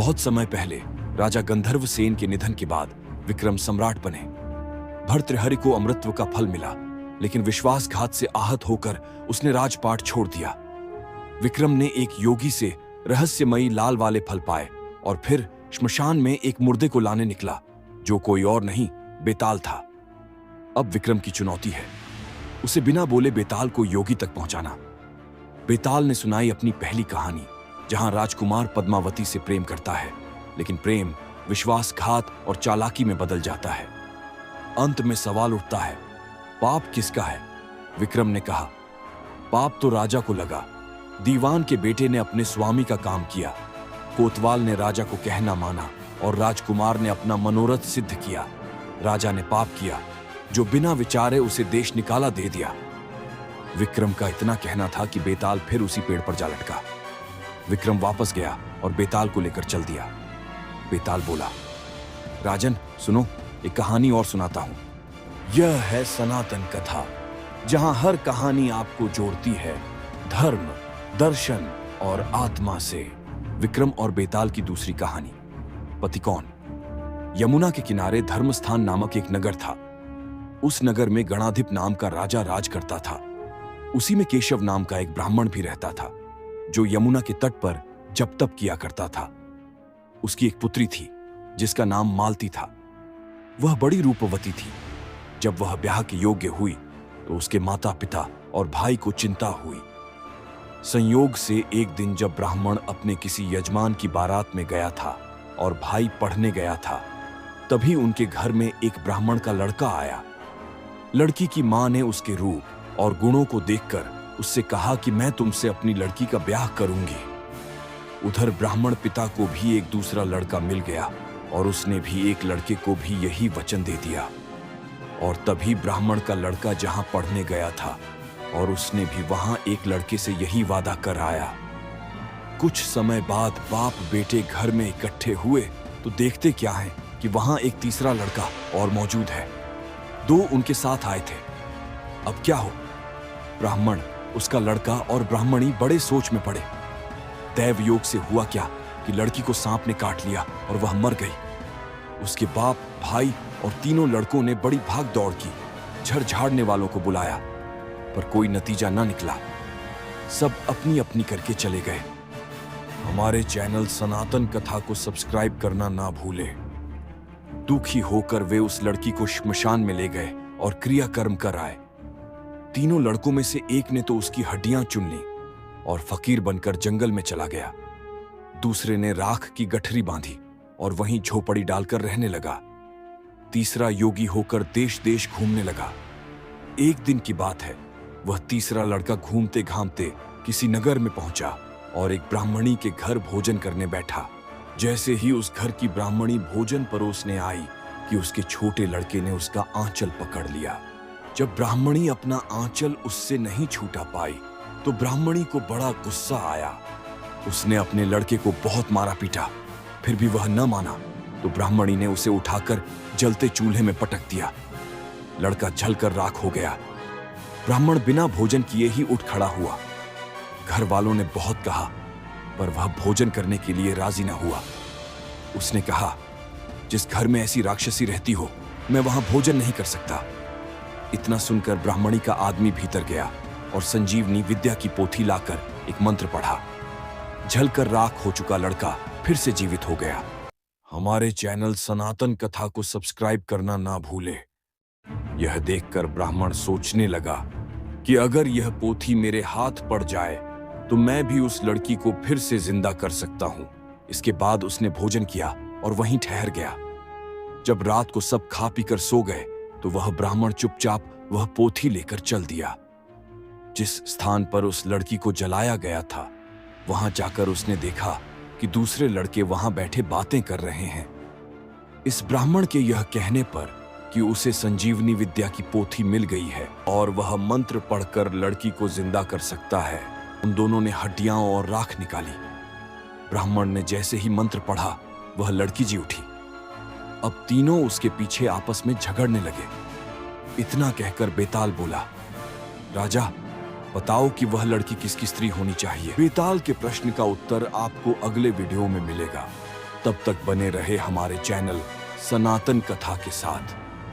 बहुत समय पहले राजा गंधर्व सेन के निधन के बाद विक्रम सम्राट बने। भर्तृहरि को अमृतत्व का फल मिला, लेकिन विश्वासघात से आहत होकर उसने राजपाट छोड़ दिया। विक्रम ने एक योगी से रहस्यमयी लाल वाले फल पाए और फिर श्मशान में एक मुर्दे को लाने निकला, जो कोई और नहीं बेताल था। अब विक्रम की चुनौती है उसे बिना बोले बेताल को योगी तक पहुंचाना। बेताल ने सुनाई अपनी पहली कहानी, जहां राजकुमार पद्मावती से प्रेम करता है, लेकिन प्रेम विश्वासघात और चालाकी में बदल जाता है। अंत में सवाल उठता है, पाप किसका है? विक्रम ने कहा, पाप तो राजा को लगा। दीवान के बेटे ने अपने स्वामी का काम किया, कोतवाल ने राजा को कहना माना और राजकुमार ने अपना मनोरथ सिद्ध किया। राजा ने पाप किया, जो बिना विचारे उसे देश निकाला दे दिया। विक्रम का इतना कहना था कि बेताल फिर उसी पेड़ पर जा लटका। विक्रम वापस गया और बेताल को लेकर चल दिया। बेताल बोला, राजन सुनो, एक कहानी और सुनाता हूं। यह है सनातन कथा, जहां हर कहानी आपको जोड़ती है धर्म, दर्शन और आत्मा से। विक्रम और बेताल की दूसरी कहानी। पति कौन? यमुना के किनारे धर्मस्थान नामक एक नगर था। उस नगर में गणाधिप नाम का राजा राज करता था। उसी में केशव नाम का एक ब्राह्मण भी रहता था, जो यमुना के तट पर जप तप किया करता था। उसकी एक पुत्री थी जिसका नाम मालती था। वह बड़ी रूपवती थी। जब वह ब्याह के योग्य हुई तो उसके माता पिता और भाई को चिंता हुई। संयोग से एक दिन जब ब्राह्मण अपने किसी यजमान की बारात में गया था और भाई पढ़ने गया था, तभी उनके घर में एक ब्राह्मण का लड़का आया। लड़की की मां ने उसके रूप और गुणों को देखकर उससे कहा कि मैं तुमसे अपनी लड़की का ब्याह करूंगी। उधर ब्राह्मण पिता को भी एक दूसरा लड़का मिल गया और उसने भी एक लड़के को भी यही वचन दे दिया। और तभी ब्राह्मण का लड़का जहां पढ़ने गया था और उसने भी वहां एक लड़के से यही वादा कर आया। कुछ समय बाद बाप बेटे घर में इकट्ठे हुए तो देखते क्या है कि वहां एक तीसरा लड़का और मौजूद है। दो उनके साथ आए थे। अब क्या हो? ब्राह्मण, उसका लड़का और ब्राह्मणी बड़े सोच में पड़े। दैव योग से हुआ क्या कि लड़की को सांप ने काट लिया और वह मर गई। उसके बाप, भाई और तीनों लड़कों ने बड़ी भाग दौड़ की, झड़ झाड़ने वालों को बुलाया, पर कोई नतीजा न निकला। सब अपनी अपनी करके चले गए। हमारे चैनल सनातन कथा को सब्सक्राइब करना ना भूले। दुखी होकर वे उस लड़की को श्मशान में ले गए और क्रियाकर्म कर आए। तीनों लड़कों में से एक ने तो उसकी हड्डियां चुन ली और फकीर बनकर जंगल में चला गया। दूसरे ने राख की गठरी बांधी और वहीं झोपड़ी डालकर रहने लगा। तीसरा योगी होकर देश देश घूमने लगा। एक दिन की बात है, वह तीसरा लड़का घूमते घामते किसी नगर में पहुंचा और एक ब्राह्मणी के घर भोजन करने बैठा। जैसे ही उस घर की ब्राह्मणी भोजन परोसने आई कि उसके छोटे लड़के ने उसका आंचल पकड़ लिया। जब ब्राह्मणी अपना आंचल उससे नहीं छूटा पाई तो ब्राह्मणी को बड़ा गुस्सा आया। उसने अपने लड़के को बहुत मारा पीटा, फिर भी वह न माना तो ब्राह्मणी ने उसे उठाकर जलते चूल्हे में पटक दिया। लड़का जलकर राख हो गया। ब्राह्मण बिना भोजन किए ही उठ खड़ा हुआ। घर वालों ने बहुत कहा, पर वह भोजन करने के लिए राजी न हुआ। उसने कहा, जिस घर में ऐसी राक्षसी रहती हो, मैं वहां भोजन नहीं कर सकता। इतना सुनकर ब्राह्मणी का आदमी भीतर गया और संजीवनी विद्या की पोथी लाकर एक मंत्र पढ़ा। जलकर राख हो चुका लड़का फिर से जीवित हो गया। हमारे चैनल सनातन कथा को सब्सक्राइब करना ना भूले। यह देखकर ब्राह्मण सोचने लगा कि अगर यह पोथी मेरे हाथ पड़ जाए तो मैं भी उस लड़की को फिर से जिंदा कर सकता हूं। इसके बाद उसने भोजन किया और वहीं ठहर गया। जब रात को सब खा पीकर सो गए तो वह ब्राह्मण चुपचाप वह पोथी लेकर चल दिया। जिस स्थान पर उस लड़की को जलाया गया था, वहां जाकर उसने देखा कि दूसरे लड़के वहां बैठे बातें कर रहे हैं। इस ब्राह्मण के यह कहने पर कि उसे संजीवनी विद्या की पोथी मिल गई है और वह मंत्र पढ़कर लड़की को जिंदा कर सकता है, उन दोनों ने हड्डियां और राख निकाली। ब्राह्मण ने जैसे ही मंत्र पढ़ा, वह लड़की जी उठी। अब तीनों उसके पीछे आपस में झगड़ने लगे। इतना कहकर बेताल बोला, राजा बताओ कि वह लड़की किसकी स्त्री होनी चाहिए। बेताल के प्रश्न का उत्तर आपको अगले वीडियो में मिलेगा। तब तक बने रहे हमारे चैनल सनातन कथा के साथ।